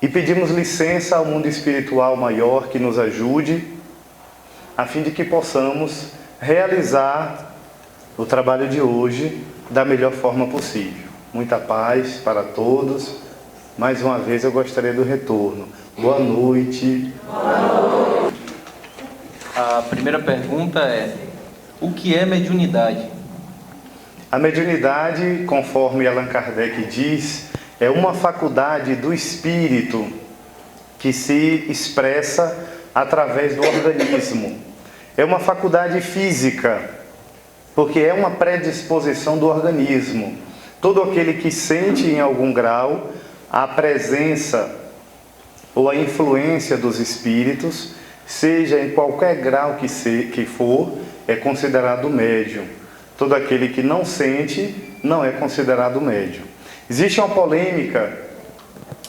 E pedimos licença ao mundo espiritual maior que nos ajude, a fim de que possamos realizar o trabalho de hoje da melhor forma possível. Muita paz para todos. Mais uma vez eu gostaria do retorno. Boa noite. Boa noite. A primeira pergunta é: o que é mediunidade? A mediunidade, conforme Allan Kardec diz, é uma faculdade do espírito que se expressa através do organismo. É uma faculdade física, porque é uma predisposição do organismo. Todo aquele que sente em algum grau a presença ou a influência dos espíritos, seja em qualquer grau que for, é considerado médium. Todo aquele que não sente não é considerado médium. Existe uma polêmica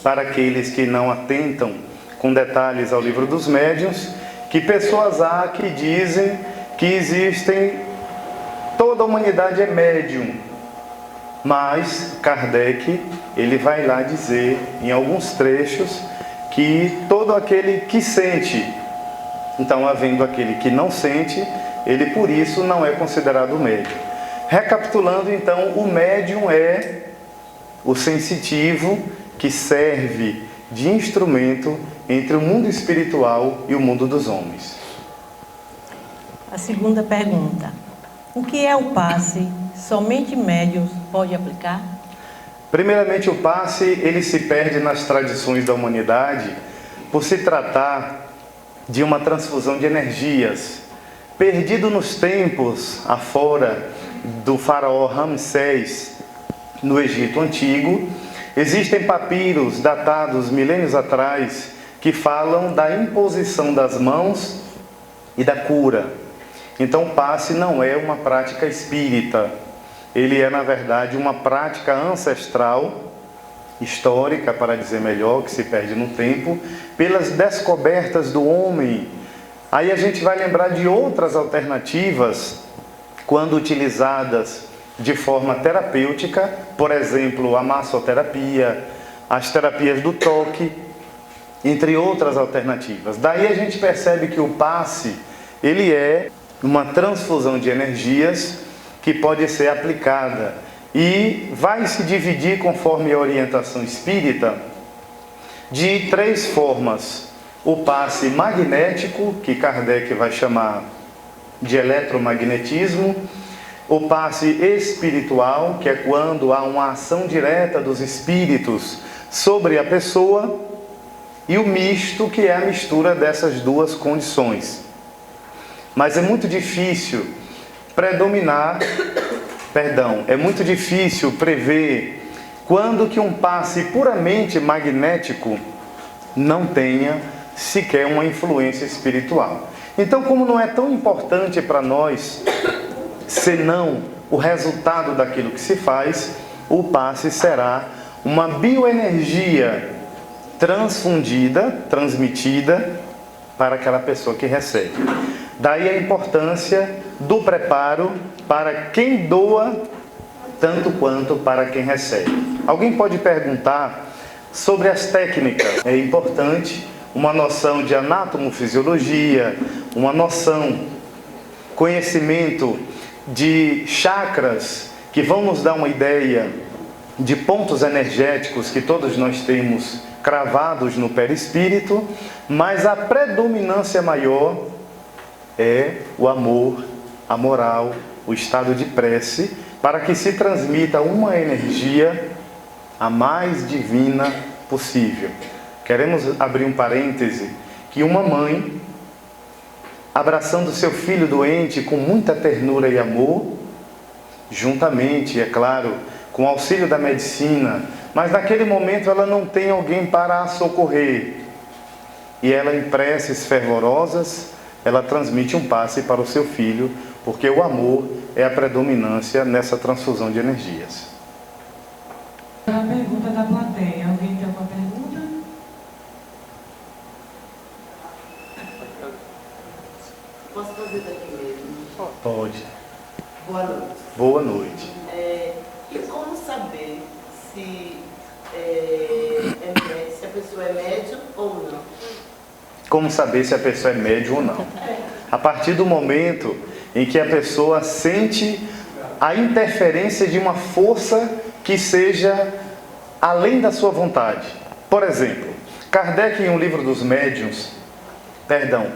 para aqueles que não atentam com detalhes ao livro dos médiuns, que pessoas há que dizem que toda a humanidade é médium, mas Kardec, ele vai lá dizer em alguns trechos que todo aquele que sente, então havendo aquele que não sente, ele por isso não é considerado médium. Recapitulando então, o médium é o sensitivo que serve de instrumento entre o mundo espiritual e o mundo dos homens. A segunda pergunta: o que é o passe? Somente médiuns pode aplicar? Primeiramente, o passe, ele se perde nas tradições da humanidade por se tratar de uma transfusão de energias. Perdido nos tempos afora do faraó Ramsés, no Egito Antigo, existem papiros datados milênios atrás que falam da imposição das mãos e da cura. Então, o passe não é uma prática espírita. Ele é, na verdade, uma prática ancestral, histórica, para dizer melhor, que se perde no tempo, pelas descobertas do homem. Aí a gente vai lembrar de outras alternativas, quando utilizadas de forma terapêutica, por exemplo, a massoterapia, as terapias do toque, entre outras alternativas. Daí a gente percebe que o passe, ele é uma transfusão de energias que pode ser aplicada e vai se dividir, conforme a orientação espírita, de 3 formas. O passe magnético, que Kardec vai chamar de eletromagnetismo; o passe espiritual, que é quando há uma ação direta dos espíritos sobre a pessoa; e o misto, que é a mistura dessas duas condições. Mas é muito difícil é muito difícil prever quando que um passe puramente magnético não tenha sequer uma influência espiritual. Então, como não é tão importante para nós, senão o resultado daquilo que se faz, o passe será uma bioenergia transmitida para aquela pessoa que recebe. Daí a importância do preparo para quem doa, tanto quanto para quem recebe. Alguém pode perguntar sobre as técnicas. É importante uma noção de anatomofisiologia, uma noção, conhecimento de chakras, que vão nos dar uma ideia de pontos energéticos que todos nós temos cravados no perispírito, mas a predominância maior é o amor, a moral, o estado de prece, para que se transmita uma energia a mais divina possível. Queremos abrir um parêntese, que uma mãe, abraçando seu filho doente com muita ternura e amor, juntamente, é claro, com o auxílio da medicina, mas naquele momento ela não tem alguém para a socorrer, e ela, em preces fervorosas, ela transmite um passe para o seu filho, porque o amor é a predominância nessa transfusão de energias. A pergunta da plateia. Alguém tem alguma pergunta? Posso fazer daqui mesmo? Pode. Boa noite. Boa noite. E como saber se a pessoa pessoa é médium ou não? Como saber se a pessoa é médium ou não? A partir do momento em que a pessoa sente a interferência de uma força que seja além da sua vontade. Por exemplo, Kardec em um livro dos médiuns,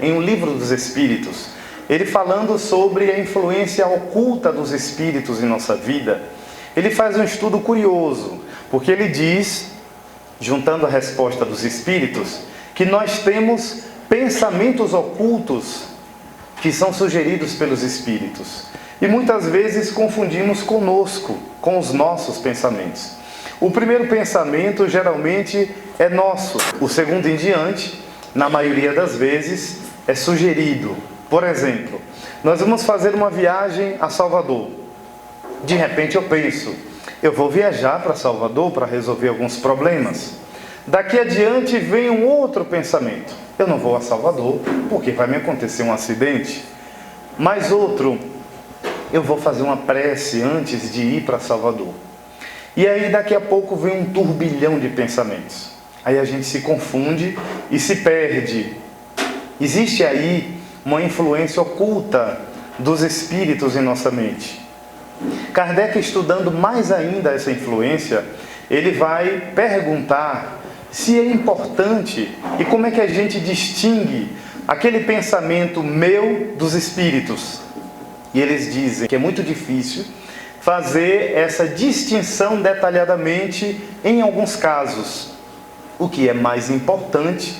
em um livro dos espíritos, ele falando sobre a influência oculta dos espíritos em nossa vida, ele faz um estudo curioso, porque ele diz, juntando a resposta dos espíritos, que nós temos pensamentos ocultos que são sugeridos pelos espíritos. E muitas vezes confundimos conosco, com os nossos pensamentos. O primeiro pensamento geralmente é nosso. O segundo em diante, na maioria das vezes, é sugerido. Por exemplo, nós vamos fazer uma viagem a Salvador. De repente eu penso, eu vou viajar para Salvador para resolver alguns problemas. Daqui adiante vem um outro pensamento. Eu não vou a Salvador porque vai me acontecer um acidente. Mais outro, eu vou fazer uma prece antes de ir para Salvador. E aí daqui a pouco vem um turbilhão de pensamentos. Aí a gente se confunde e se perde. Existe aí uma influência oculta dos espíritos em nossa mente. Kardec, estudando mais ainda essa influência, ele vai perguntar se é importante e como é que a gente distingue aquele pensamento meu dos espíritos. E eles dizem que é muito difícil fazer essa distinção detalhadamente em alguns casos. O que é mais importante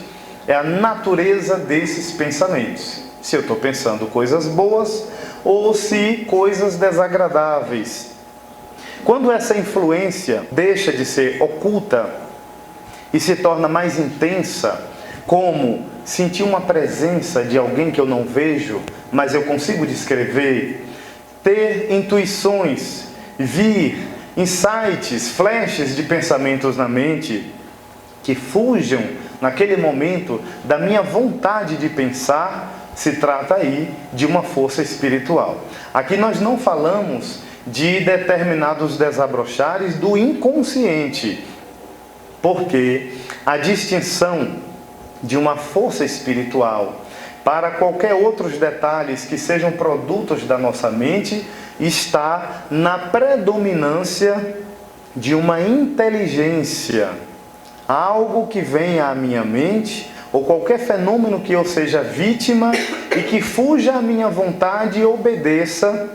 é a natureza desses pensamentos. Se eu estou pensando coisas boas ou se coisas desagradáveis. Quando essa influência deixa de ser oculta e se torna mais intensa, como sentir uma presença de alguém que eu não vejo, mas eu consigo descrever, ter intuições, vir insights, flashes de pensamentos na mente que fujam naquele momento da minha vontade de pensar, se trata aí de uma força espiritual. Aqui nós não falamos de determinados desabrochares do inconsciente, porque a distinção de uma força espiritual para qualquer outros detalhes que sejam produtos da nossa mente está na predominância de uma inteligência, algo que venha à minha mente, ou qualquer fenômeno que eu seja vítima e que fuja à minha vontade e obedeça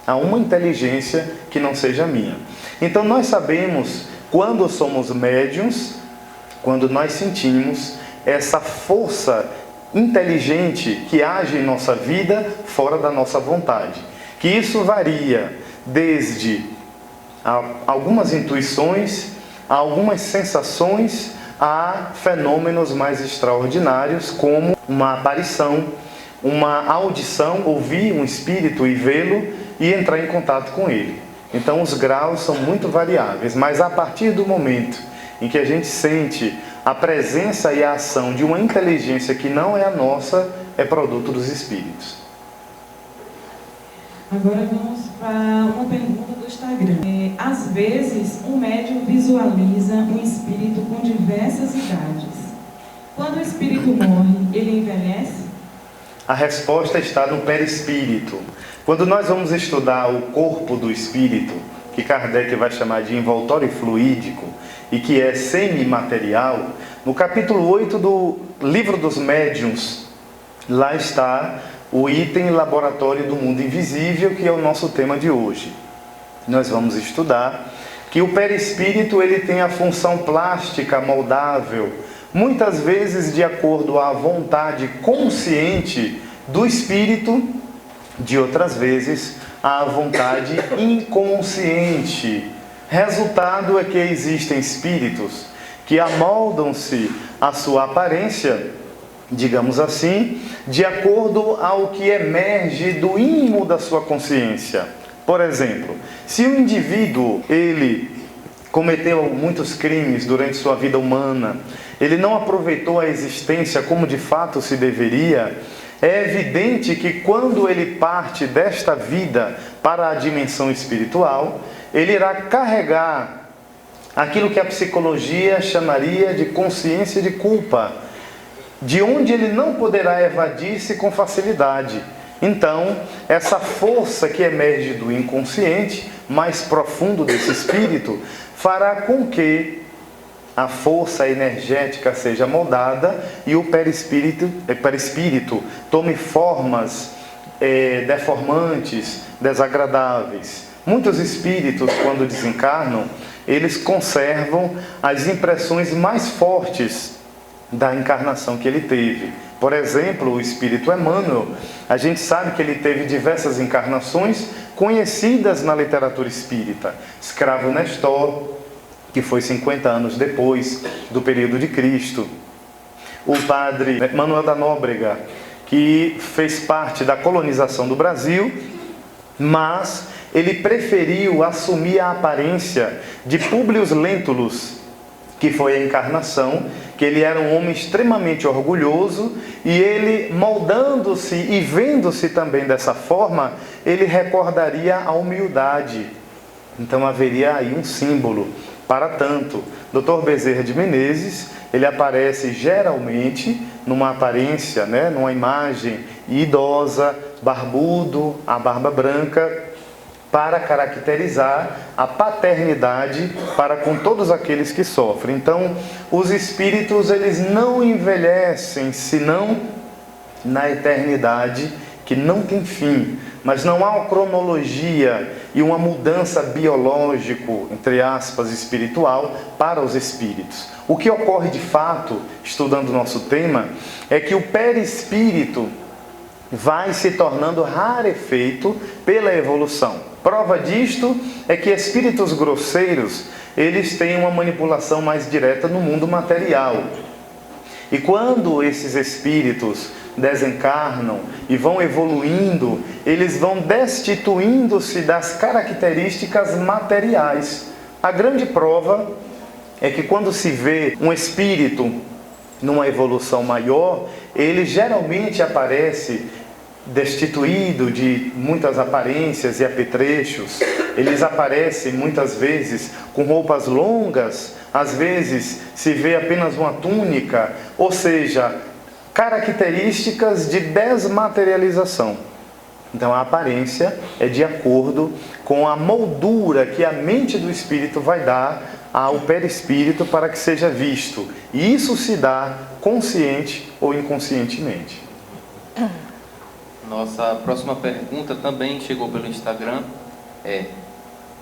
a uma inteligência que não seja minha. Então nós sabemos quando somos médiuns, quando nós sentimos essa força inteligente que age em nossa vida fora da nossa vontade. Que isso varia desde algumas intuições, a algumas sensações, a fenômenos mais extraordinários, como uma aparição, uma audição, ouvir um espírito e vê-lo e entrar em contato com ele. Então os graus são muito variáveis, mas a partir do momento em que a gente sente a presença e a ação de uma inteligência que não é a nossa, é produto dos espíritos. Agora vamos para uma pergunta do Instagram. Às vezes, um médium visualiza um espírito com diversas idades. Quando o espírito morre, ele envelhece? A resposta está no perispírito. Quando nós vamos estudar o corpo do espírito, que Kardec vai chamar de envoltório fluídico, e que é semimaterial, no capítulo 8 do Livro dos Médiuns, lá está o item Laboratório do Mundo Invisível, que é o nosso tema de hoje. Nós vamos estudar que o perispírito ele tem a função plástica, moldável, muitas vezes de acordo à vontade consciente do espírito, de outras vezes à vontade inconsciente. Resultado é que existem espíritos que amoldam-se à sua aparência, digamos assim, de acordo ao que emerge do íntimo da sua consciência. Por exemplo, se o indivíduo ele cometeu muitos crimes durante sua vida humana, ele não aproveitou a existência como de fato se deveria, é evidente que quando ele parte desta vida para a dimensão espiritual, ele irá carregar aquilo que a psicologia chamaria de consciência de culpa, de onde ele não poderá evadir-se com facilidade. Então, essa força que emerge do inconsciente, mais profundo desse espírito, fará com que a força energética seja moldada e o perispírito tome formas deformantes, desagradáveis. Muitos espíritos, quando desencarnam, eles conservam as impressões mais fortes da encarnação que ele teve. Por exemplo, o espírito Emmanuel, a gente sabe que ele teve diversas encarnações conhecidas na literatura espírita. Escravo Nestor, que foi 50 anos depois do período de Cristo. O padre Manuel da Nóbrega, que fez parte da colonização do Brasil, mas ele preferiu assumir a aparência de Públio Lentulus, que foi a encarnação, que ele era um homem extremamente orgulhoso, e ele, moldando-se e vendo-se também dessa forma, ele recordaria a humildade. Então haveria aí um símbolo. Para tanto, Dr. Bezerra de Menezes, ele aparece geralmente numa aparência, numa imagem idosa, barbudo, a barba branca, para caracterizar a paternidade para com todos aqueles que sofrem. Então, os espíritos, eles não envelhecem, senão na eternidade, que não tem fim. Mas não há uma cronologia e uma mudança biológico, entre aspas, espiritual, para os espíritos. O que ocorre de fato, estudando o nosso tema, é que o perispírito vai se tornando rarefeito pela evolução. Prova disto é que espíritos grosseiros, eles têm uma manipulação mais direta no mundo material. E quando esses espíritos desencarnam e vão evoluindo, eles vão destituindo-se das características materiais. A grande prova é que quando se vê um espírito numa evolução maior, ele geralmente aparece destituído de muitas aparências e apetrechos. Eles aparecem muitas vezes com roupas longas, às vezes se vê apenas uma túnica, ou seja, características de desmaterialização. Então a aparência é de acordo com a moldura que a mente do espírito vai dar ao perispírito para que seja visto. E isso se dá consciente ou inconscientemente. Nossa próxima pergunta também chegou pelo Instagram.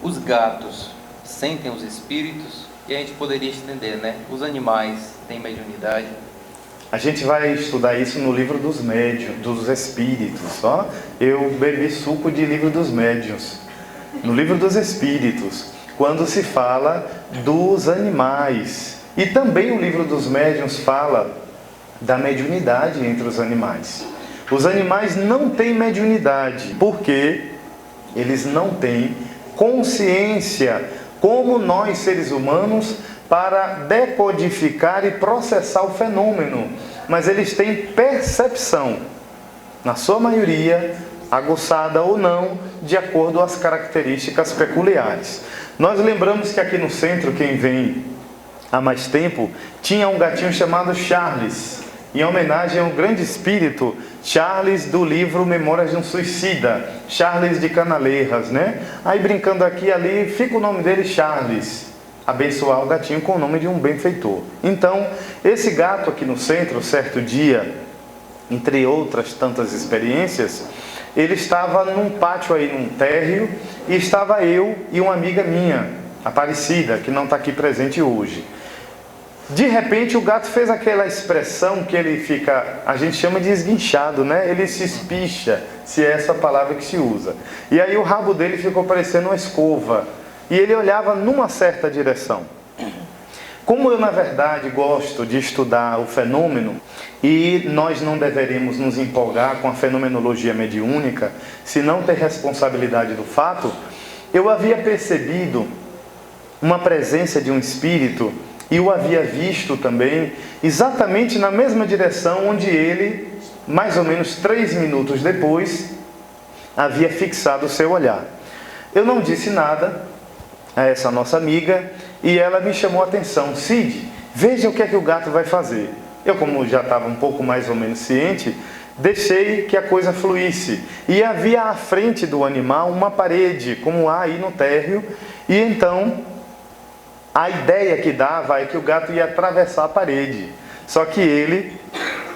Os gatos sentem os espíritos? E a gente poderia estender, os animais têm mediunidade? A gente vai estudar isso no livro dos médiuns, dos espíritos. Eu bebi suco de livro dos médiuns. No livro dos espíritos, quando se fala dos animais. E também o livro dos médiuns fala da mediunidade entre os animais. Os animais não têm mediunidade, porque eles não têm consciência, como nós seres humanos, para decodificar e processar o fenômeno. Mas eles têm percepção, na sua maioria, aguçada ou não, de acordo às características peculiares. Nós lembramos que aqui no centro, quem vem há mais tempo, tinha um gatinho chamado Charles, em homenagem ao grande espírito Charles do livro Memórias de um Suicida, Charles de Canaleiras, Aí brincando aqui e ali, fica o nome dele Charles, abençoar o gatinho com o nome de um benfeitor. Então, esse gato aqui no centro, certo dia, entre outras tantas experiências, ele estava num pátio aí, num térreo, e estava eu e uma amiga minha, Aparecida, que não está aqui presente hoje. De repente o gato fez aquela expressão que ele fica, a gente chama de esguinchado, Ele se espicha, se é essa a palavra que se usa. E aí o rabo dele ficou parecendo uma escova. E ele olhava numa certa direção. Como eu, na verdade, gosto de estudar o fenômeno, e nós não deveríamos nos empolgar com a fenomenologia mediúnica, se não ter responsabilidade do fato, eu havia percebido uma presença de um espírito, e o havia visto também, exatamente na mesma direção onde ele, mais ou menos 3 minutos depois, havia fixado o seu olhar. Eu não disse nada, a essa nossa amiga e ela me chamou a atenção: Cid, veja o que é que o gato vai fazer. Eu, como já estava um pouco mais ou menos ciente, deixei que a coisa fluísse. E havia à frente do animal uma parede, como há aí no térreo, e então a ideia que dava é que o gato ia atravessar a parede. Só que ele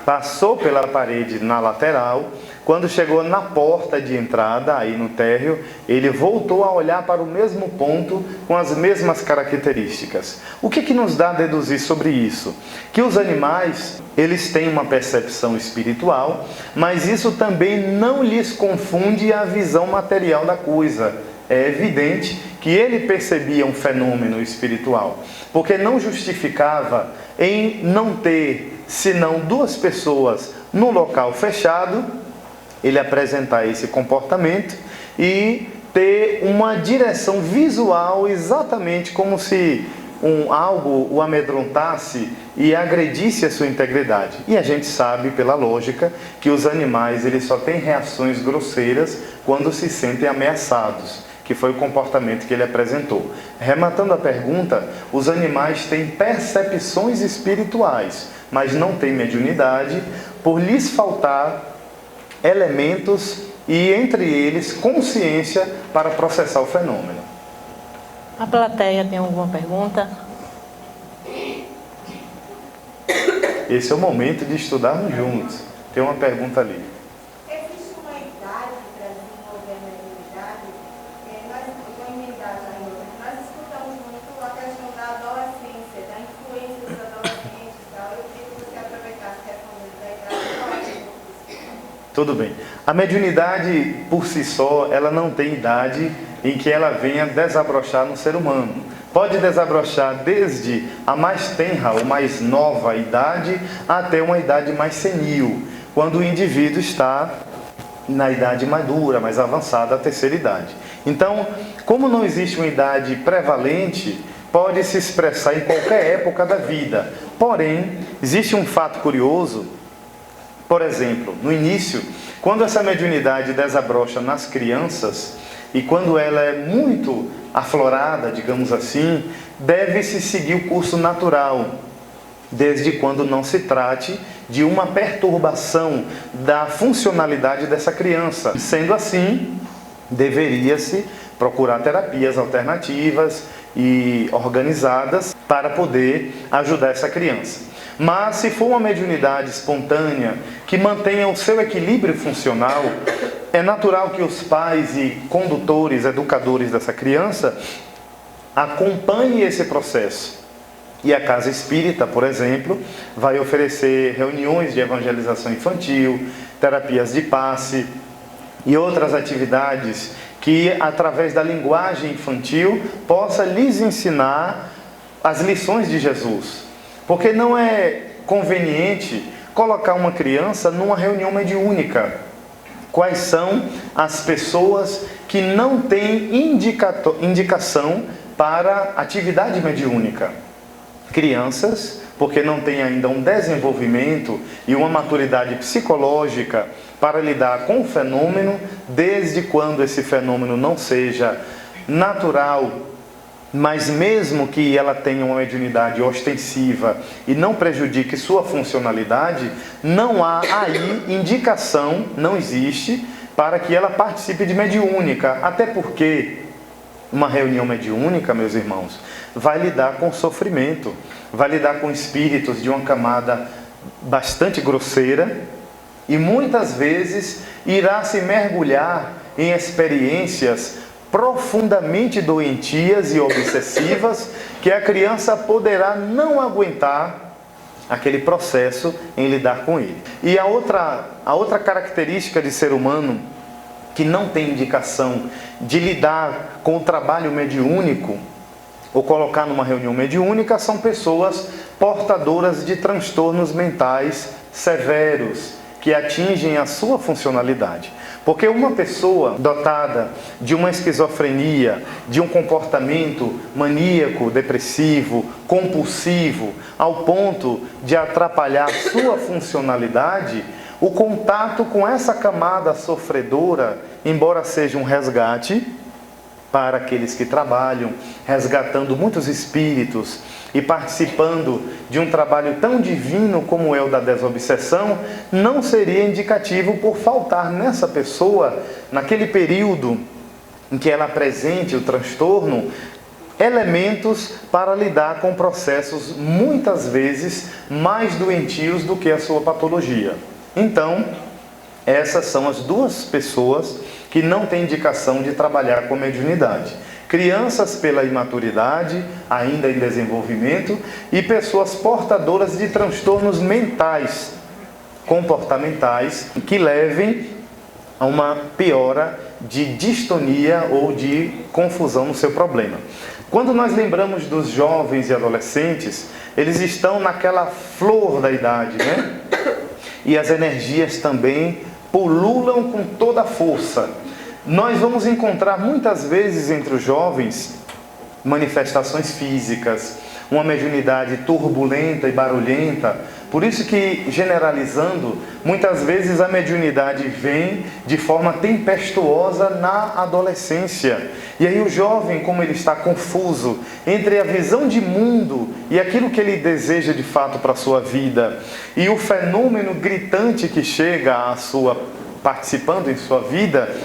passou pela parede na lateral. Quando chegou na porta de entrada, aí no térreo, ele voltou a olhar para o mesmo ponto com as mesmas características. O que nos dá a deduzir sobre isso? Que os animais, eles têm uma percepção espiritual, mas isso também não lhes confunde a visão material da coisa. É evidente que ele percebia um fenômeno espiritual, porque não justificava em não ter senão 2 pessoas num local fechado, ele apresentar esse comportamento e ter uma direção visual exatamente como se algo o amedrontasse e agredisse a sua integridade. E a gente sabe, pela lógica, que os animais eles só têm reações grosseiras quando se sentem ameaçados, que foi o comportamento que ele apresentou. Rematando a pergunta, os animais têm percepções espirituais, mas não têm mediunidade por lhes faltar elementos e, entre eles, consciência para processar o fenômeno. A plateia tem alguma pergunta? Esse é o momento de estudarmos juntos. Tem uma pergunta ali. Existe uma idade para desenvolver a mediunidade? Nós escutamos muito a questão da adolescência, da influência dos adolescentes e tal. Eu queria que você aproveitasse a questão da idade. Tudo bem. A mediunidade, por si só, ela não tem idade em que ela venha desabrochar no ser humano. Pode desabrochar desde a mais tenra ou mais nova idade até uma idade mais senil, quando o indivíduo está na idade madura, mais avançada, a terceira idade. Então, como não existe uma idade prevalente, pode se expressar em qualquer época da vida. Porém, existe um fato curioso. Por exemplo, no início, quando essa mediunidade desabrocha nas crianças e quando ela é muito aflorada, digamos assim, deve-se seguir o curso natural, desde quando não se trate de uma perturbação da funcionalidade dessa criança. Sendo assim, deveria-se procurar terapias alternativas e organizadas para poder ajudar essa criança. Mas se for uma mediunidade espontânea que mantenha o seu equilíbrio funcional, é natural que os pais e condutores, educadores dessa criança acompanhem esse processo. E a Casa Espírita, por exemplo, vai oferecer reuniões de evangelização infantil, terapias de passe e outras atividades que, através da linguagem infantil, possa lhes ensinar as lições de Jesus. Porque não é conveniente colocar uma criança numa reunião mediúnica. Quais são as pessoas que não têm indicação para atividade mediúnica? Crianças, porque não têm ainda um desenvolvimento e uma maturidade psicológica para lidar com o fenômeno, desde quando esse fenômeno não seja natural, mas mesmo que ela tenha uma mediunidade ostensiva e não prejudique sua funcionalidade, não há aí indicação, não existe, para que ela participe de mediúnica. Até porque uma reunião mediúnica, meus irmãos, vai lidar com sofrimento, vai lidar com espíritos de uma camada bastante grosseira e muitas vezes irá se mergulhar em experiências profundamente doentias e obsessivas que a criança poderá não aguentar aquele processo em lidar com ele. E a outra característica de ser humano que não tem indicação de lidar com o trabalho mediúnico ou colocar numa reunião mediúnica são pessoas portadoras de transtornos mentais severos que atingem a sua funcionalidade. Porque uma pessoa dotada de uma esquizofrenia, de um comportamento maníaco, depressivo, compulsivo, ao ponto de atrapalhar sua funcionalidade, o contato com essa camada sofredora, embora seja um resgate para aqueles que trabalham, resgatando muitos espíritos e participando de um trabalho tão divino como é o da desobsessão, não seria indicativo por faltar nessa pessoa, naquele período em que ela apresente o transtorno, elementos para lidar com processos muitas vezes mais doentios do que a sua patologia. Então, essas são as duas pessoas que não têm indicação de trabalhar com mediunidade. Crianças pela imaturidade, ainda em desenvolvimento, e pessoas portadoras de transtornos mentais, comportamentais, que levem a uma piora de distonia ou de confusão no seu problema. Quando nós lembramos dos jovens e adolescentes, eles estão naquela flor da idade, né? E as energias também pululam com toda a força. Nós vamos encontrar muitas vezes entre os jovens manifestações físicas, uma mediunidade turbulenta e barulhenta. Por isso que, generalizando, muitas vezes a mediunidade vem de forma tempestuosa na adolescência. E aí o jovem, como ele está confuso entre a visão de mundo e aquilo que ele deseja de fato para a sua vida, e o fenômeno gritante que chega participando em sua vida,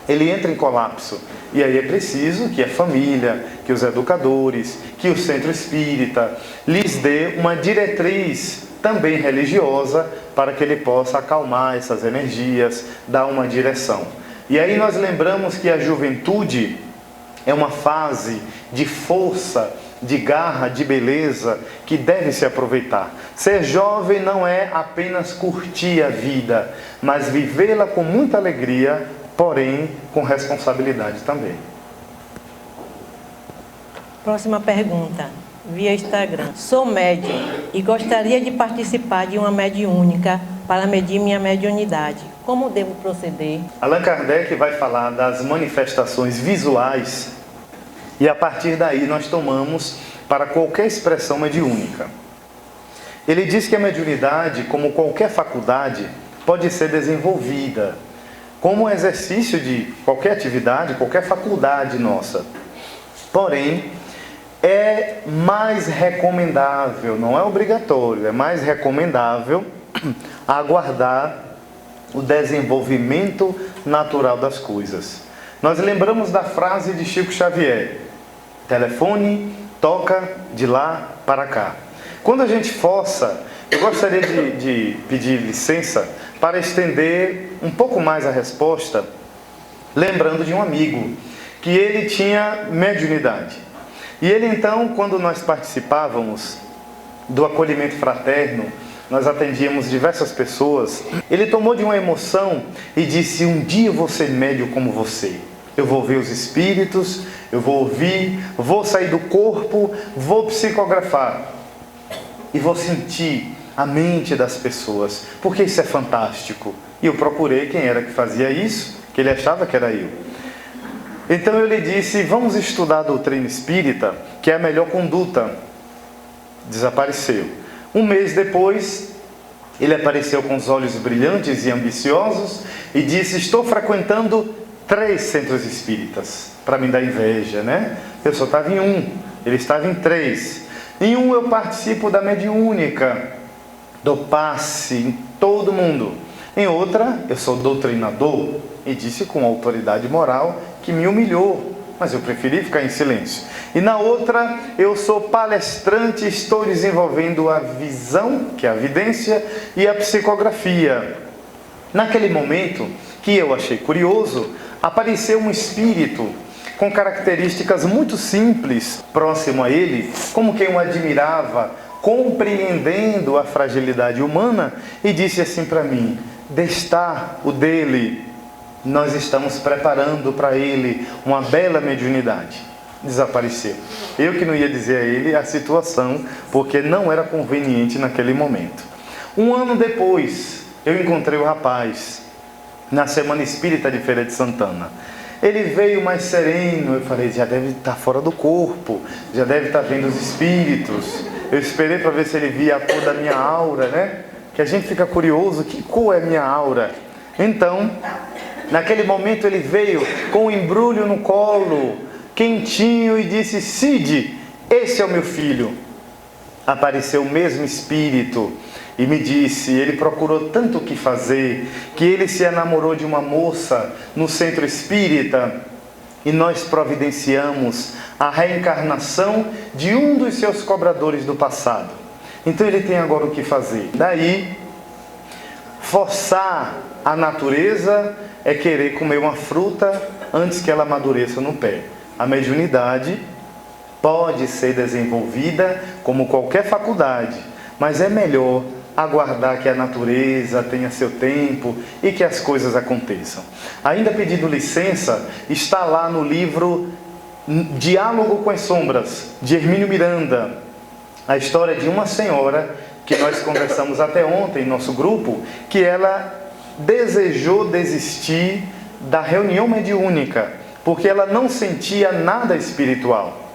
ele entra em colapso. E aí é preciso que a família, que os educadores, que o centro espírita lhes dê uma diretriz também religiosa para que ele possa acalmar essas energias, dar uma direção. E aí nós lembramos que a juventude é uma fase de força, de garra, de beleza, que deve se aproveitar. Ser jovem não é apenas curtir a vida, mas vivê-la com muita alegria, porém com responsabilidade também. Próxima pergunta, via Instagram. Sou médium e gostaria de participar de uma mediúnica para medir minha mediunidade. Como devo proceder? Allan Kardec vai falar das manifestações visuais e a partir daí nós tomamos para qualquer expressão mediúnica. Ele diz que a mediunidade, como qualquer faculdade, pode ser desenvolvida como exercício de qualquer atividade, qualquer faculdade nossa. Porém, é mais recomendável, não é obrigatório, é mais recomendável aguardar o desenvolvimento natural das coisas. Nós lembramos da frase de Chico Xavier: telefone, toca de lá para cá. Quando a gente força, eu gostaria de pedir licença para estender um pouco mais a resposta, lembrando de um amigo, que ele tinha mediunidade. E ele então, quando nós participávamos do acolhimento fraterno, nós atendíamos diversas pessoas, ele tomou de uma emoção e disse: um dia eu vou ser médium como você. Eu vou ver os espíritos, eu vou ouvir, vou sair do corpo, vou psicografar e vou sentir a mente das pessoas, porque isso é fantástico. E eu procurei quem era que fazia isso, que ele achava que era eu. Então eu lhe disse: vamos estudar a doutrina espírita, que é a melhor conduta. Desapareceu. Um mês depois, ele apareceu com os olhos brilhantes e ambiciosos e disse: estou frequentando 3 centros espíritas. Para me dar inveja, né? Eu só estava em um, ele estava em 3. Em um eu participo da mediúnica, do passe em todo mundo. Em outra, eu sou doutrinador, e disse com autoridade moral que me humilhou, mas eu preferi ficar em silêncio. E na outra, eu sou palestrante e estou desenvolvendo a visão, que é a vidência, e a psicografia. Naquele momento, que eu achei curioso, apareceu um espírito com características muito simples, próximo a ele, como quem o admirava, compreendendo a fragilidade humana, e disse assim para mim: destar o dele, nós estamos preparando para ele uma bela mediunidade. Desapareceu. Eu que não ia dizer a ele a situação, porque não era conveniente naquele momento. Um ano depois, eu encontrei o rapaz na Semana Espírita de Feira de Santana. Ele veio mais sereno, eu falei: já deve estar fora do corpo, já deve estar vendo os espíritos. Eu esperei para ver se ele via a cor da minha aura, né? Que a gente fica curioso, que cor é minha aura? Então, Naquele momento ele veio com um embrulho no colo, quentinho, e disse: Cid, esse é o meu filho. Apareceu o mesmo Espírito e me disse, ele procurou tanto o que fazer, que ele se enamorou de uma moça no centro espírita, e nós providenciamos a reencarnação de um dos seus cobradores do passado. Então ele tem agora o que fazer. Daí, forçar a natureza é querer comer uma fruta antes que ela amadureça no pé. A mediunidade pode ser desenvolvida como qualquer faculdade, mas é melhor aguardar que a natureza tenha seu tempo e que as coisas aconteçam. Ainda pedindo licença, está lá no livro Diálogo com as Sombras, de Hermínio Miranda, a história de uma senhora que nós conversamos até ontem em nosso grupo, que ela desejou desistir da reunião mediúnica, porque ela não sentia nada espiritual.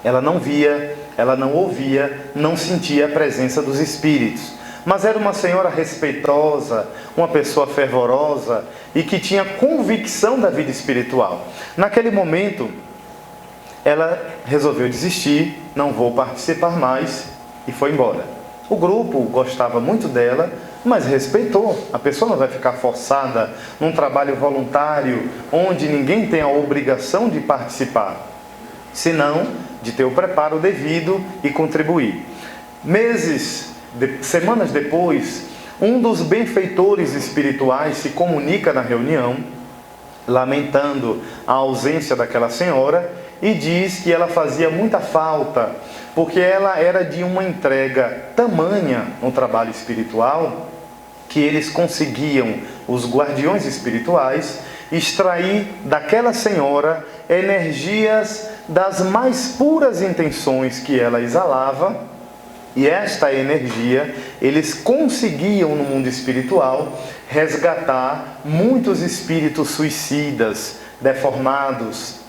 Ela não via, ela não ouvia, não sentia a presença dos espíritos. Mas era uma senhora respeitosa, uma pessoa fervorosa e que tinha convicção da vida espiritual. Naquele momento, ela resolveu desistir, não vou participar mais, e foi embora. O grupo gostava muito dela, mas respeitou. A pessoa não vai ficar forçada num trabalho voluntário onde ninguém tem a obrigação de participar, senão de ter o preparo devido e contribuir. Semanas depois, um dos benfeitores espirituais se comunica na reunião, lamentando a ausência daquela senhora, e diz que ela fazia muita falta, porque ela era de uma entrega tamanha no trabalho espiritual, que eles conseguiam, os guardiões espirituais, extrair daquela senhora energias das mais puras intenções que ela exalava, e esta energia eles conseguiam no mundo espiritual resgatar muitos espíritos suicidas, deformados,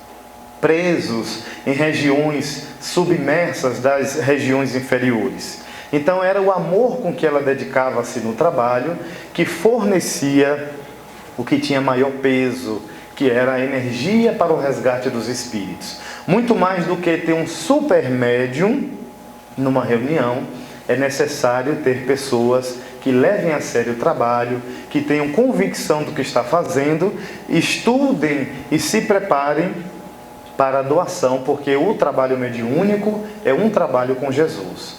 presos em regiões submersas das regiões inferiores. Então era o amor com que ela dedicava-se no trabalho que fornecia o que tinha maior peso, que era a energia para o resgate dos espíritos. Muito mais do que ter um super médium numa reunião, é necessário ter pessoas que levem a sério o trabalho, que tenham convicção do que está fazendo, estudem e se preparem para a doação, porque o trabalho mediúnico é um trabalho com Jesus.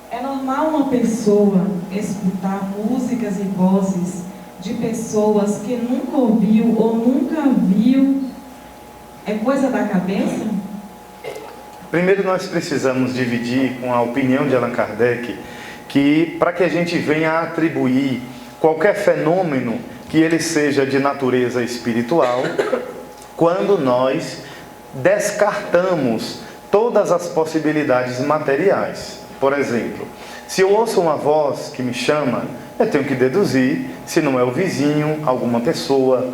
É normal uma pessoa escutar músicas e vozes de pessoas que nunca ouviu ou nunca viu? É coisa da cabeça? Primeiro nós precisamos dividir com a opinião de Allan Kardec que para que a gente venha a atribuir qualquer fenômeno que ele seja de natureza espiritual, quando nós descartamos todas as possibilidades materiais. Por exemplo, se eu ouço uma voz que me chama, eu tenho que deduzir se não é o vizinho, alguma pessoa,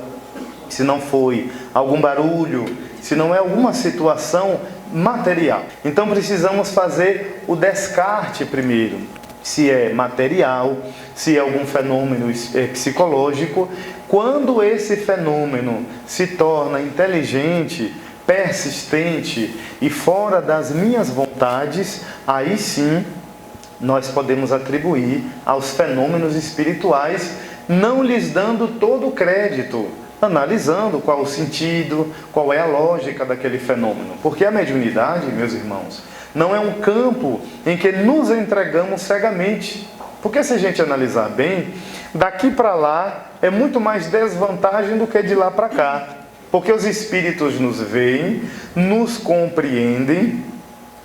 se não foi algum barulho, se não é alguma situação material. Então precisamos fazer o descarte primeiro, se é material, se é algum fenômeno psicológico. Quando esse fenômeno se torna inteligente, persistente e fora das minhas vontades, aí sim nós podemos atribuir aos fenômenos espirituais, não lhes dando todo o crédito, analisando qual o sentido, qual é a lógica daquele fenômeno. Porque a mediunidade, meus irmãos, não é um campo em que nos entregamos cegamente. Porque se a gente analisar bem, daqui para lá é muito mais desvantagem do que de lá para cá. Porque os espíritos nos veem, nos compreendem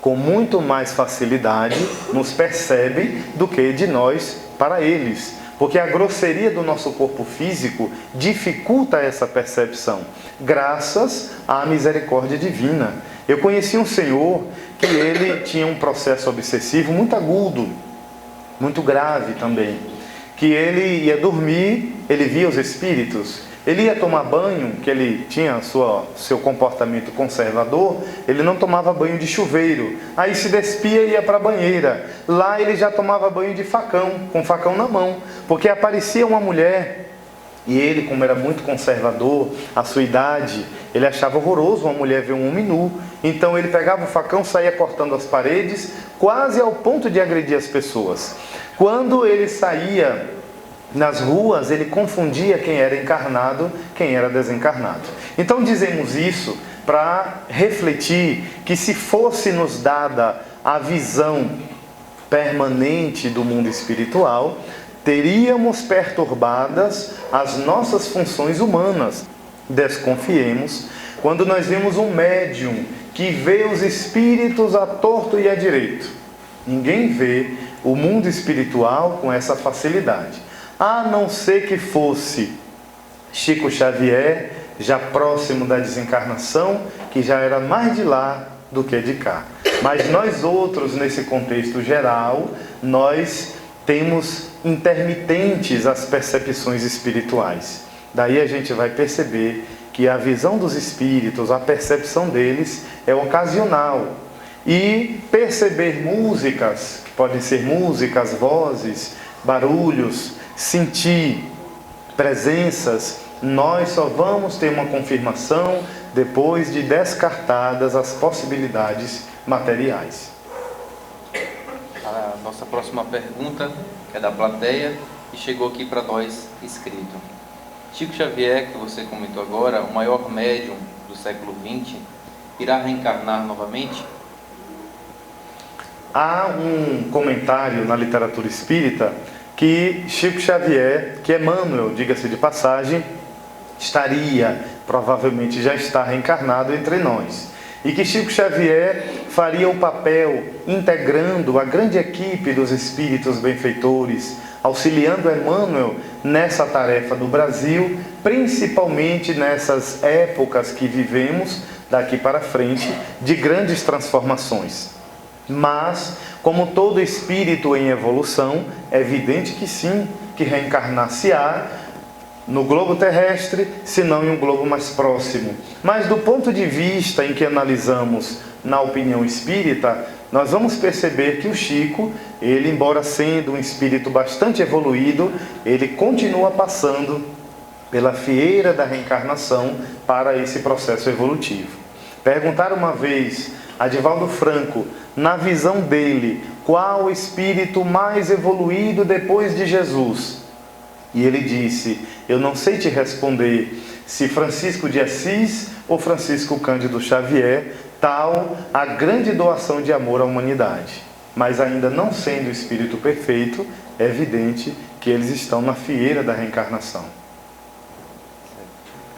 com muito mais facilidade, nos percebem do que de nós para eles. Porque a grosseria do nosso corpo físico dificulta essa percepção, graças à misericórdia divina. Eu conheci um senhor que ele tinha um processo obsessivo muito agudo, muito grave também, que ele ia dormir, ele via os espíritos, ele ia tomar banho, que ele tinha seu comportamento conservador, ele não tomava banho de chuveiro, aí se despia e ia para a banheira. Lá ele já tomava banho de facão, com facão na mão, porque aparecia uma mulher E ele, como era muito conservador, a sua idade, ele achava horroroso uma mulher ver um homem nu. Então ele pegava o facão, saía cortando as paredes, quase ao ponto de agredir as pessoas. Quando ele saía nas ruas, ele confundia quem era encarnado, quem era desencarnado. Então dizemos isso para refletir que, se fosse nos dada a visão permanente do mundo espiritual, teríamos perturbadas as nossas funções humanas. Desconfiemos quando nós vemos um médium que vê os espíritos à torto e à direito. Ninguém vê o mundo espiritual com essa facilidade, a não ser que fosse Chico Xavier, já próximo da desencarnação, que já era mais de lá do que de cá. Mas nós outros, nesse contexto geral, nós temos intermitentes as percepções espirituais. Daí a gente vai perceber que a visão dos espíritos, a percepção deles é ocasional. E perceber músicas, que podem ser músicas, vozes, barulhos, sentir presenças, nós só vamos ter uma confirmação depois de descartadas as possibilidades materiais. A nossa próxima pergunta é da plateia e chegou aqui para nós escrito. Chico Xavier, que você comentou agora, o maior médium do século XX, irá reencarnar novamente? Há um comentário na literatura espírita que Chico Xavier, que Emmanuel, diga-se de passagem, estaria, provavelmente já está reencarnado entre nós. E que Chico Xavier faria o papel integrando a grande equipe dos espíritos benfeitores, auxiliando Emmanuel nessa tarefa do Brasil, principalmente nessas épocas que vivemos daqui para frente, de grandes transformações. Mas, como todo espírito em evolução, é evidente que sim, que reencarnar-se-á no globo terrestre, se não em um globo mais próximo. Mas do ponto de vista em que analisamos na opinião espírita, nós vamos perceber que o Chico, ele, embora sendo um espírito bastante evoluído, ele continua passando pela fieira da reencarnação para esse processo evolutivo. Perguntaram uma vez a Divaldo Franco, na visão dele, qual o espírito mais evoluído depois de Jesus? E ele disse, eu não sei te responder se Francisco de Assis ou Francisco Cândido Xavier, tal a grande doação de amor à humanidade. Mas ainda não sendo o espírito perfeito, é evidente que eles estão na fieira da reencarnação.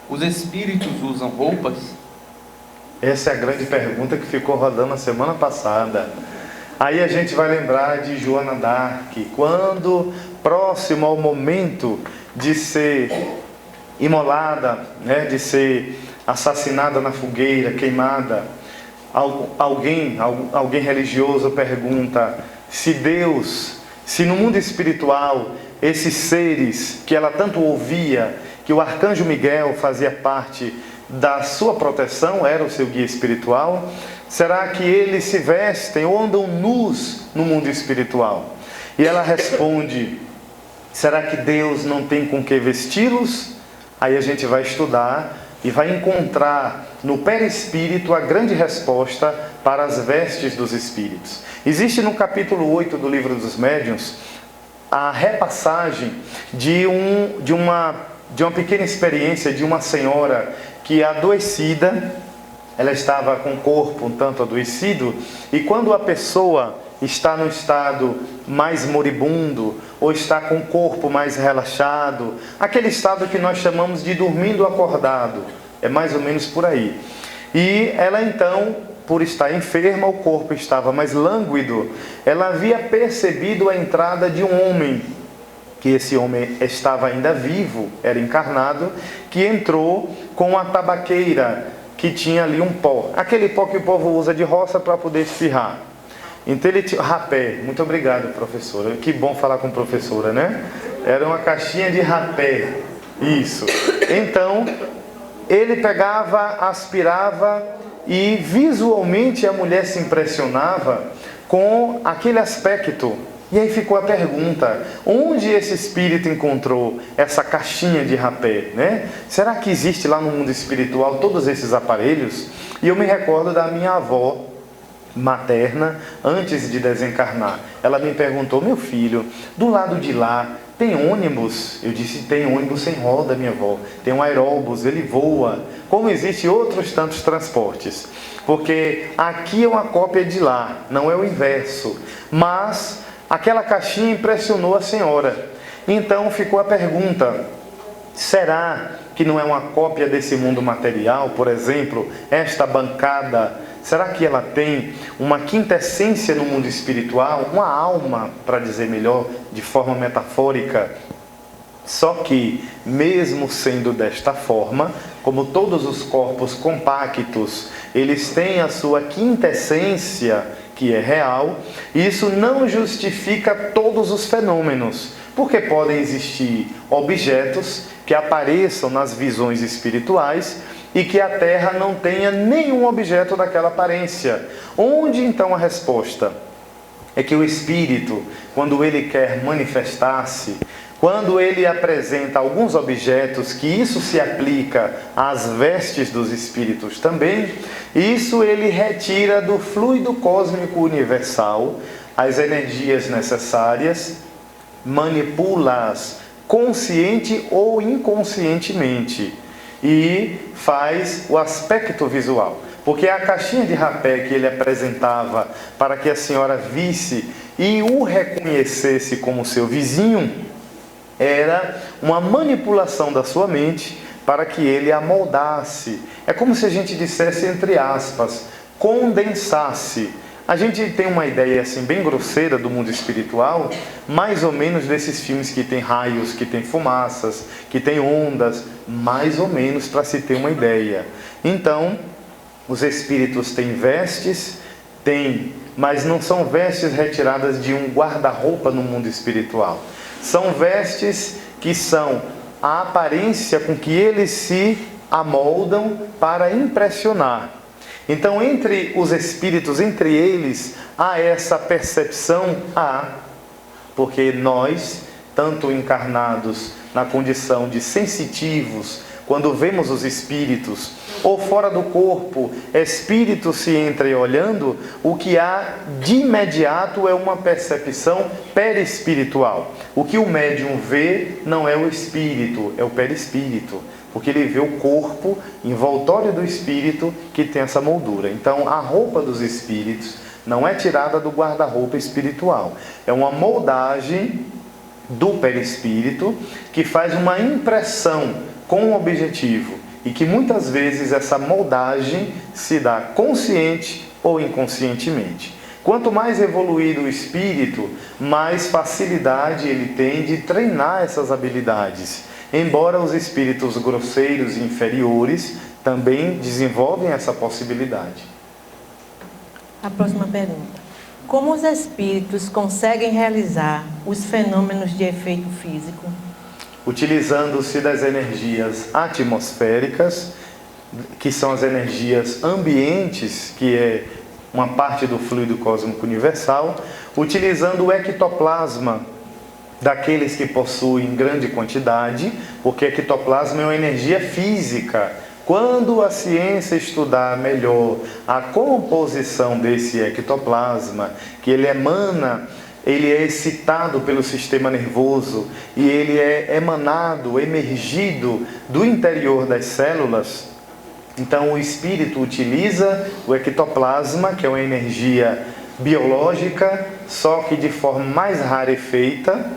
Os espíritos usam roupas? Essa é a grande pergunta que ficou rodando a semana passada. Aí a gente vai lembrar de Joana d'Arc, quando próximo ao momento de ser imolada, de ser assassinada na fogueira, queimada, alguém religioso pergunta se Deus, se no mundo espiritual, esses seres que ela tanto ouvia, que o arcanjo Miguel fazia parte da sua proteção, era o seu guia espiritual, será que eles se vestem ou andam nus no mundo espiritual? E ela responde, será que Deus não tem com que vesti-los? Aí a gente vai estudar e vai encontrar no perispírito a grande resposta para as vestes dos espíritos. Existe no capítulo 8 do Livro dos Médiuns a repassagem de uma pequena experiência de uma senhora que, adoecida, ela estava com o corpo um tanto adoecido, e quando a pessoa está no estado mais moribundo, ou está com o corpo mais relaxado, aquele estado que nós chamamos de dormindo acordado, é mais ou menos por aí. E ela então, por estar enferma, o corpo estava mais lânguido, ela havia percebido a entrada de um homem, que esse homem estava ainda vivo, era encarnado, que entrou com uma tabaqueira que tinha ali um pó, aquele pó que o povo usa de roça para poder espirrar. Então ele tinha rapé, muito obrigado, professora, que bom falar com professora, né? Era uma caixinha de rapé, isso. Então ele pegava, aspirava, e visualmente a mulher se impressionava com aquele aspecto E aí ficou a pergunta, onde esse espírito encontrou essa caixinha de rapé, né? Será que existe lá no mundo espiritual todos esses aparelhos? E eu me recordo da minha avó materna, antes de desencarnar. Ela me perguntou, meu filho, do lado de lá tem ônibus? Eu disse, tem ônibus sem roda, minha avó. Tem um aeróbus, ele voa. Como existem outros tantos transportes. Porque aqui é uma cópia de lá, não é o inverso. Mas aquela caixinha impressionou a senhora. Então ficou a pergunta, será que não é uma cópia desse mundo material? Por exemplo, esta bancada, será que ela tem uma quintessência no mundo espiritual? Uma alma, para dizer melhor, de forma metafórica? Só que, mesmo sendo desta forma, como todos os corpos compactos, eles têm a sua quintessência, que é real, isso não justifica todos os fenômenos, porque podem existir objetos que apareçam nas visões espirituais e que a Terra não tenha nenhum objeto daquela aparência. Onde então a resposta? É que o Espírito, quando ele quer manifestar-se, quando ele apresenta alguns objetos, que isso se aplica às vestes dos espíritos também, isso ele retira do fluido cósmico universal as energias necessárias, manipula-as consciente ou inconscientemente e faz o aspecto visual. Porque a caixinha de rapé que ele apresentava para que a senhora visse e o reconhecesse como seu vizinho, era uma manipulação da sua mente para que ele a moldasse. É como se a gente dissesse, entre aspas, condensasse. A gente tem uma ideia assim bem grosseira do mundo espiritual, mais ou menos desses filmes que tem raios, que tem fumaças, que tem ondas, mais ou menos para se ter uma ideia. Então, os espíritos têm vestes, mas não são vestes retiradas de um guarda-roupa no mundo espiritual. São vestes que são a aparência com que eles se amoldam para impressionar. Então, entre os espíritos, entre eles, há essa percepção, porque nós, tanto encarnados na condição de sensitivos, quando vemos os espíritos, ou fora do corpo, espíritos se entreolhando, o que há de imediato é uma percepção perispiritual. O que o médium vê não é o espírito, é o perispírito, porque ele vê o corpo envoltório do espírito que tem essa moldura. Então, a roupa dos espíritos não é tirada do guarda-roupa espiritual, é uma moldagem do perispírito que faz uma impressão com um objetivo, e que muitas vezes essa moldagem se dá consciente ou inconscientemente. Quanto mais evoluído o espírito, mais facilidade ele tem de treinar essas habilidades. Embora os espíritos grosseiros e inferiores também desenvolvem essa possibilidade. A próxima pergunta. Como os espíritos conseguem realizar os fenômenos de efeito físico? Utilizando-se das energias atmosféricas, que são as energias ambientes, que é uma parte do fluido cósmico universal, utilizando o ectoplasma daqueles que possuem grande quantidade, porque ectoplasma é uma energia física. Quando a ciência estudar melhor a composição desse ectoplasma, que ele emana, ele é excitado pelo sistema nervoso e ele é emanado, emergido do interior das células. Então o espírito utiliza o ectoplasma, que é uma energia biológica, só que de forma mais rarefeita,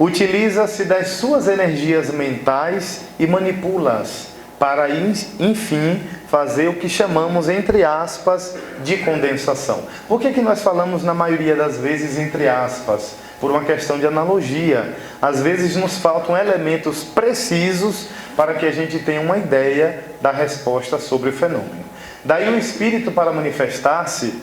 utiliza-se das suas energias mentais e manipula-as para, enfim, fazer o que chamamos, entre aspas, de condensação. Por que nós falamos, na maioria das vezes, entre aspas? Por uma questão de analogia. Às vezes nos faltam elementos precisos para que a gente tenha uma ideia da resposta sobre o fenômeno. Daí o espírito, para manifestar-se,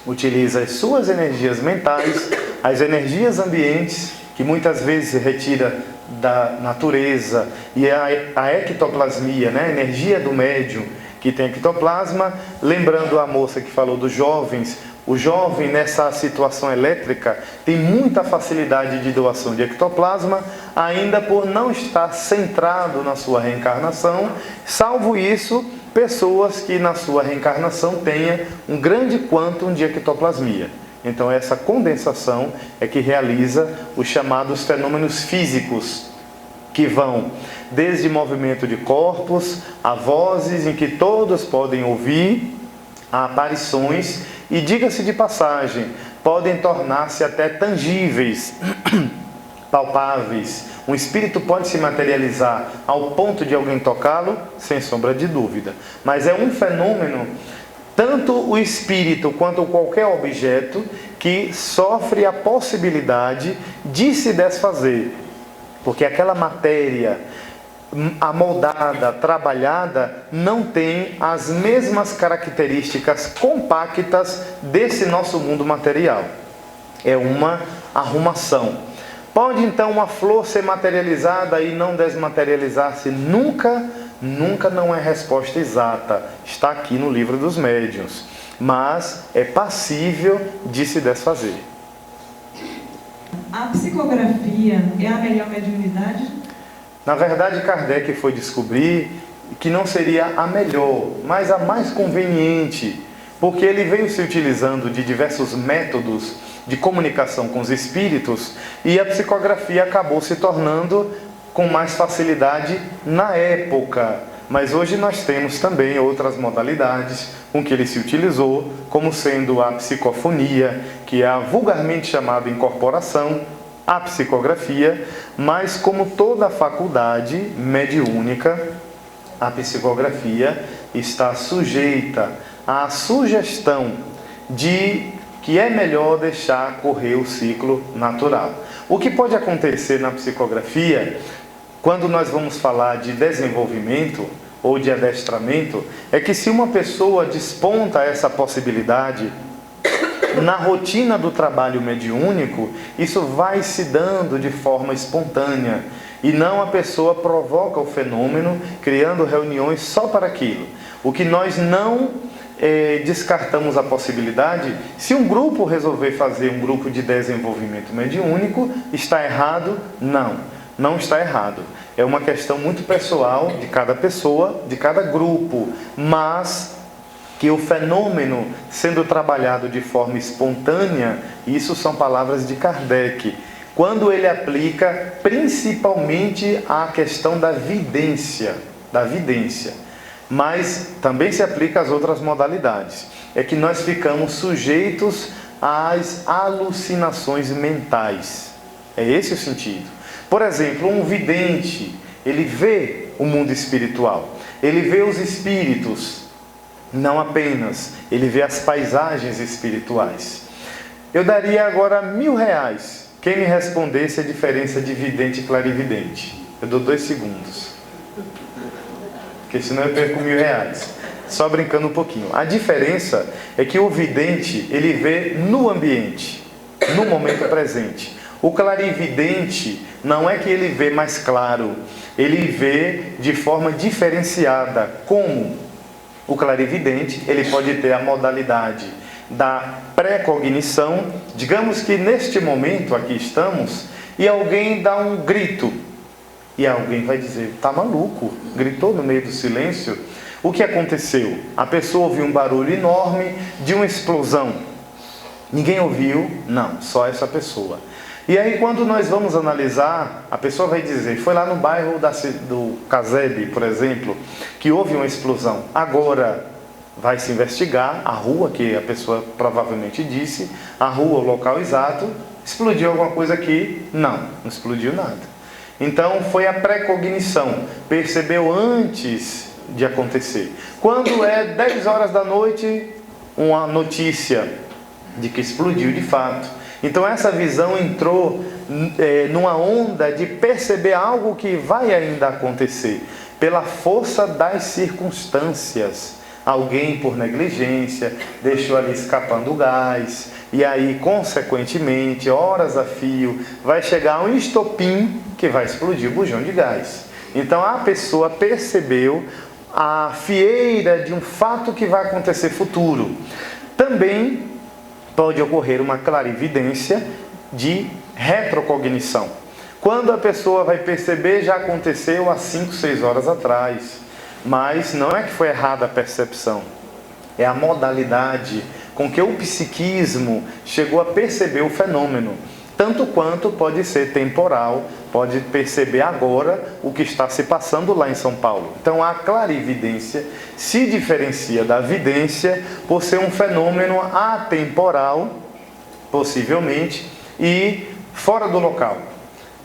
utiliza as suas energias mentais, as energias ambientes, que muitas vezes se retira da natureza, e a ectoplasmia, né? A energia do médium, que tem ectoplasma. Lembrando a moça que falou dos jovens, O jovem, nessa situação elétrica, tem muita facilidade de doação de ectoplasma, ainda por não estar centrado na sua reencarnação, salvo isso, pessoas que na sua reencarnação tenham um grande quantum de ectoplasmia. Então essa condensação é que realiza os chamados fenômenos físicos, que vão desde movimento de corpos, a vozes em que todos podem ouvir, a aparições e, diga-se de passagem, podem tornar-se até tangíveis, palpáveis. Um espírito pode se materializar ao ponto de alguém tocá-lo, sem sombra de dúvida. Mas é um fenômeno, tanto o espírito quanto qualquer objeto, que sofre a possibilidade de se desfazer. Porque aquela matéria amoldada, trabalhada, não tem as mesmas características compactas desse nosso mundo material. É uma arrumação. Pode então uma flor ser materializada e não desmaterializar-se? Nunca não é resposta exata. Está aqui no livro dos médiuns. Mas é passível de se desfazer. A psicografia é a melhor mediunidade? Na verdade, Kardec foi descobrir que não seria a melhor, mas a mais conveniente, porque ele veio se utilizando de diversos métodos de comunicação com os espíritos e a psicografia acabou se tornando com mais facilidade na época. Mas hoje nós temos também outras modalidades com que ele se utilizou, como sendo a psicofonia, que é a vulgarmente chamada incorporação, a psicografia, mas como toda faculdade mediúnica, a psicografia está sujeita à sugestão de que é melhor deixar correr o ciclo natural. O que pode acontecer na psicografia, quando nós vamos falar de desenvolvimento ou de adestramento, é que se uma pessoa desponta essa possibilidade na rotina do trabalho mediúnico, isso vai se dando de forma espontânea e não a pessoa provoca o fenômeno criando reuniões só para aquilo. O que nós não descartamos a possibilidade, se um grupo resolver fazer um grupo de desenvolvimento mediúnico, está errado? Não está errado. É uma questão muito pessoal de cada pessoa, de cada grupo, mas que o fenômeno sendo trabalhado de forma espontânea, isso são palavras de Kardec, quando ele aplica principalmente a questão da vidência, mas também se aplica às outras modalidades. É que nós ficamos sujeitos às alucinações mentais. É esse o sentido. Por exemplo, um vidente, ele vê o mundo espiritual, ele vê os espíritos, não apenas, ele vê as paisagens espirituais. Eu daria agora R$1.000 quem me respondesse a diferença de vidente e clarividente. Eu dou 2 segundos, porque senão eu perco R$1.000. Só brincando um pouquinho. A diferença é que o vidente, ele vê no ambiente, no momento presente. O clarividente não é que ele vê mais claro, ele vê de forma diferenciada. Como? O clarividente, ele pode ter a modalidade da pré-cognição. Digamos que neste momento aqui estamos e alguém dá um grito. E alguém vai dizer, tá maluco, gritou no meio do silêncio. O que aconteceu? A pessoa ouviu um barulho enorme de uma explosão. Ninguém ouviu? Não, só essa pessoa. E aí quando nós vamos analisar, a pessoa vai dizer, foi lá no bairro do Casebre, por exemplo, que houve uma explosão. Agora vai se investigar a rua, que a pessoa provavelmente disse, a rua, o local exato, explodiu alguma coisa aqui? Não explodiu nada. Então foi a pré-cognição, percebeu antes de acontecer. Quando é 10 horas da noite, uma notícia de que explodiu de fato. Então essa visão entrou numa onda de perceber algo que vai ainda acontecer, pela força das circunstâncias. Alguém, por negligência, deixou ali escapando o gás, e aí, consequentemente, horas a fio, vai chegar um estopim que vai explodir o bujão de gás. Então a pessoa percebeu a fieira de um fato que vai acontecer futuro. Também pode ocorrer uma clarividência de retrocognição. Quando a pessoa vai perceber, já aconteceu há 5, 6 horas atrás. Mas não é que foi errada a percepção, é a modalidade com que o psiquismo chegou a perceber o fenômeno. Tanto quanto pode ser temporal, pode perceber agora o que está se passando lá em São Paulo. Então a clarividência se diferencia da vidência por ser um fenômeno atemporal, possivelmente, e fora do local.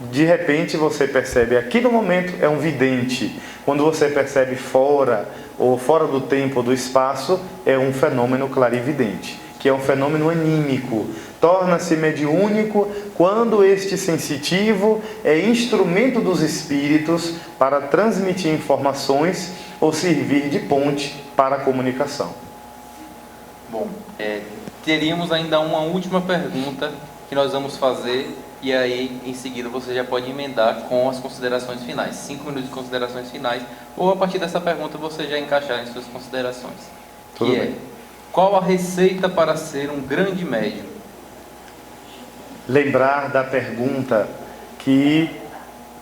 De repente você percebe aqui no momento, é um vidente. Quando você percebe fora, ou fora do tempo ou do espaço, é um fenômeno clarividente, que é um fenômeno anímico. Torna-se mediúnico quando este sensitivo é instrumento dos espíritos para transmitir informações ou servir de ponte para a comunicação. Bom, teríamos ainda uma última pergunta que nós vamos fazer, e aí em seguida você já pode emendar com as considerações finais. 5 minutos de considerações finais, ou a partir dessa pergunta você já encaixar em suas considerações. Tudo bem. Qual a receita para ser um grande médium? Lembrar da pergunta que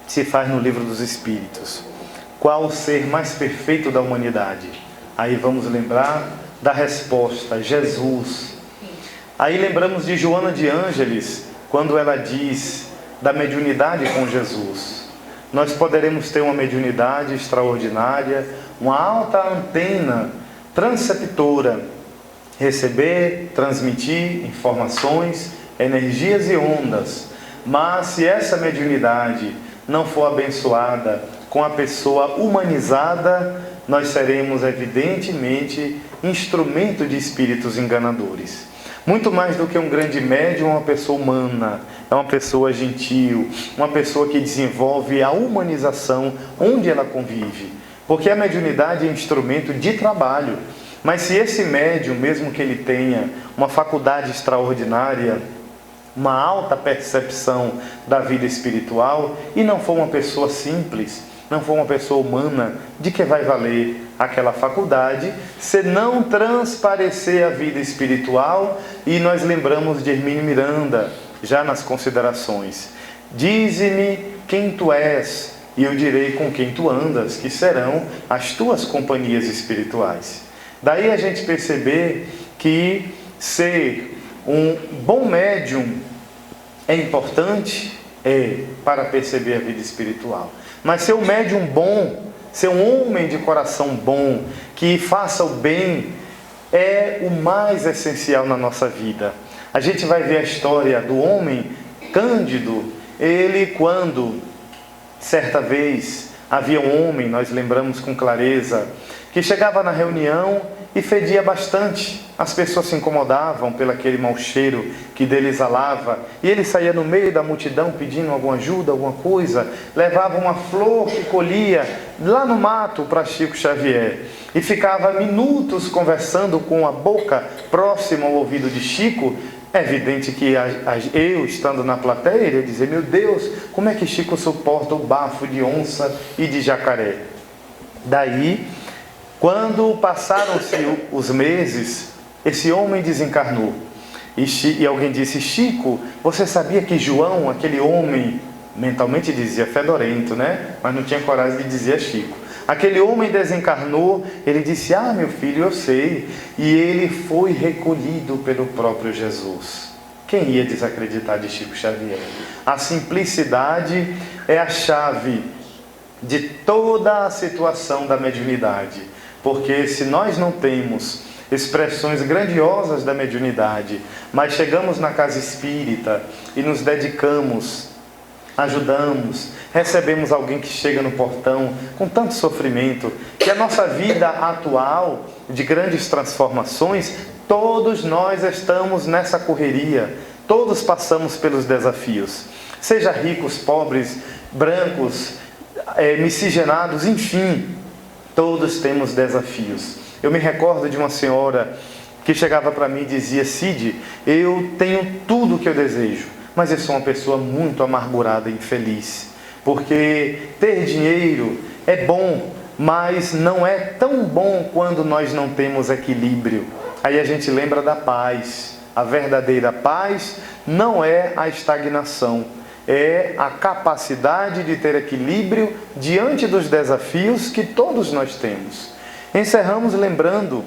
se faz no Livro dos Espíritos: qual o ser mais perfeito da humanidade? Aí vamos lembrar da resposta: Jesus. Aí lembramos de Joana de Ângeles, quando ela diz da mediunidade com Jesus. Nós poderemos ter uma mediunidade extraordinária, uma alta antena transceptora, receber, transmitir informações, energias e ondas. Mas se essa mediunidade não for abençoada com a pessoa humanizada, nós seremos evidentemente instrumento de espíritos enganadores. Muito mais do que um grande médium, é uma pessoa humana, é uma pessoa gentil, uma pessoa que desenvolve a humanização onde ela convive. Porque a mediunidade é instrumento de trabalho. Mas se esse médium, mesmo que ele tenha uma faculdade extraordinária, uma alta percepção da vida espiritual, e não for uma pessoa simples, não for uma pessoa humana, de que vai valer aquela faculdade se não transparecer a vida espiritual? E nós lembramos de Hermínio Miranda, já nas considerações: dize-me quem tu és, e eu direi com quem tu andas, que serão as tuas companhias espirituais. Daí a gente perceber que ser um bom médium é importante, para perceber a vida espiritual. Mas ser um médium bom, ser um homem de coração bom, que faça o bem, é o mais essencial na nossa vida. A gente vai ver a história do homem Cândido. Ele, quando certa vez havia um homem, nós lembramos com clareza, que chegava na reunião e fedia bastante. As pessoas se incomodavam pelo aquele mau cheiro que dele exalava, e ele saía no meio da multidão pedindo alguma ajuda, alguma coisa, levava uma flor que colhia lá no mato para Chico Xavier, e ficava minutos conversando com a boca próxima ao ouvido de Chico. É evidente que eu, estando na plateia, iria dizer: meu Deus, como é que Chico suporta o bafo de onça e de jacaré? Daí, quando passaram-se os meses, esse homem desencarnou. E alguém disse: Chico, você sabia que João, aquele homem, mentalmente dizia fedorento, né? Mas não tinha coragem de dizer Chico. Aquele homem desencarnou. Ele disse: ah, meu filho, eu sei. E ele foi recolhido pelo próprio Jesus. Quem ia desacreditar de Chico Xavier? A simplicidade é a chave de toda a situação da mediunidade. Porque se nós não temos expressões grandiosas da mediunidade, mas chegamos na casa espírita e nos dedicamos, ajudamos, recebemos alguém que chega no portão com tanto sofrimento, que a nossa vida atual de grandes transformações, todos nós estamos nessa correria, todos passamos pelos desafios, seja ricos, pobres, brancos, miscigenados, enfim, todos temos desafios. Eu me recordo de uma senhora que chegava para mim e dizia: Cid, eu tenho tudo o que eu desejo, mas eu sou uma pessoa muito amargurada e infeliz, porque ter dinheiro é bom, mas não é tão bom quando nós não temos equilíbrio. Aí a gente lembra da paz. A verdadeira paz não é a estagnação, é a capacidade de ter equilíbrio diante dos desafios que todos nós temos. Encerramos lembrando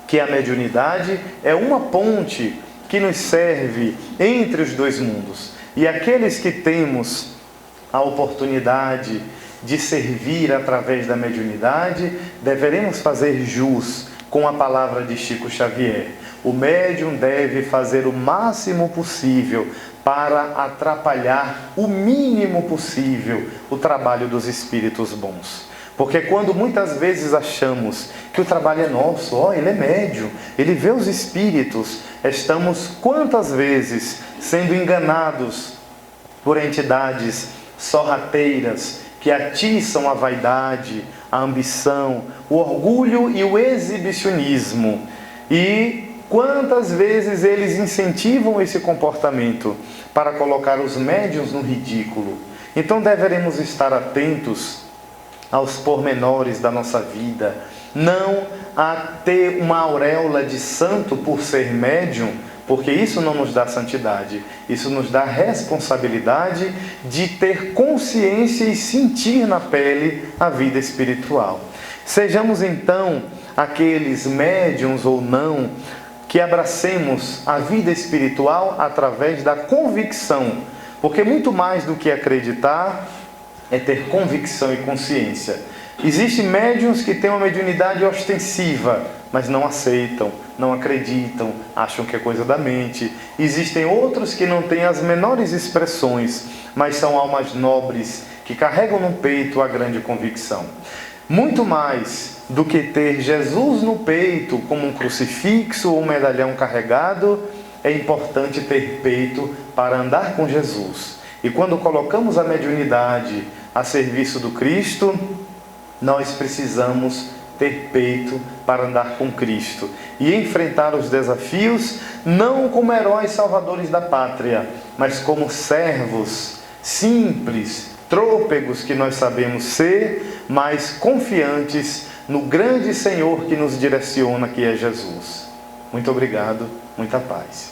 que a mediunidade é uma ponte que nos serve entre os dois mundos. E aqueles que temos a oportunidade de servir através da mediunidade, deveremos fazer jus com a palavra de Chico Xavier. O médium deve fazer o máximo possível para atrapalhar o mínimo possível o trabalho dos espíritos bons. Porque quando muitas vezes achamos que o trabalho é nosso, ele é médium, ele vê os espíritos, estamos quantas vezes sendo enganados por entidades sorrateiras que atiçam a vaidade, a ambição, o orgulho e o exibicionismo. E quantas vezes eles incentivam esse comportamento para colocar os médiuns no ridículo. Então deveremos estar atentos aos pormenores da nossa vida, não a ter uma auréola de santo por ser médium, porque isso não nos dá santidade, isso nos dá responsabilidade de ter consciência e sentir na pele a vida espiritual. Sejamos então aqueles médiuns ou não que abracemos a vida espiritual através da convicção, porque muito mais do que acreditar é ter convicção e consciência. Existem médiuns que têm uma mediunidade ostensiva, mas não aceitam, não acreditam, acham que é coisa da mente. Existem outros que não têm as menores expressões, mas são almas nobres, que carregam no peito a grande convicção. Muito mais do que ter Jesus no peito como um crucifixo ou um medalhão carregado, é importante ter peito para andar com Jesus. E quando colocamos a mediunidade a serviço do Cristo, nós precisamos ter peito para andar com Cristo e enfrentar os desafios não como heróis salvadores da pátria, mas como servos simples, trôpegos que nós sabemos ser, mas confiantes no grande Senhor que nos direciona, que é Jesus. Muito obrigado, muita paz.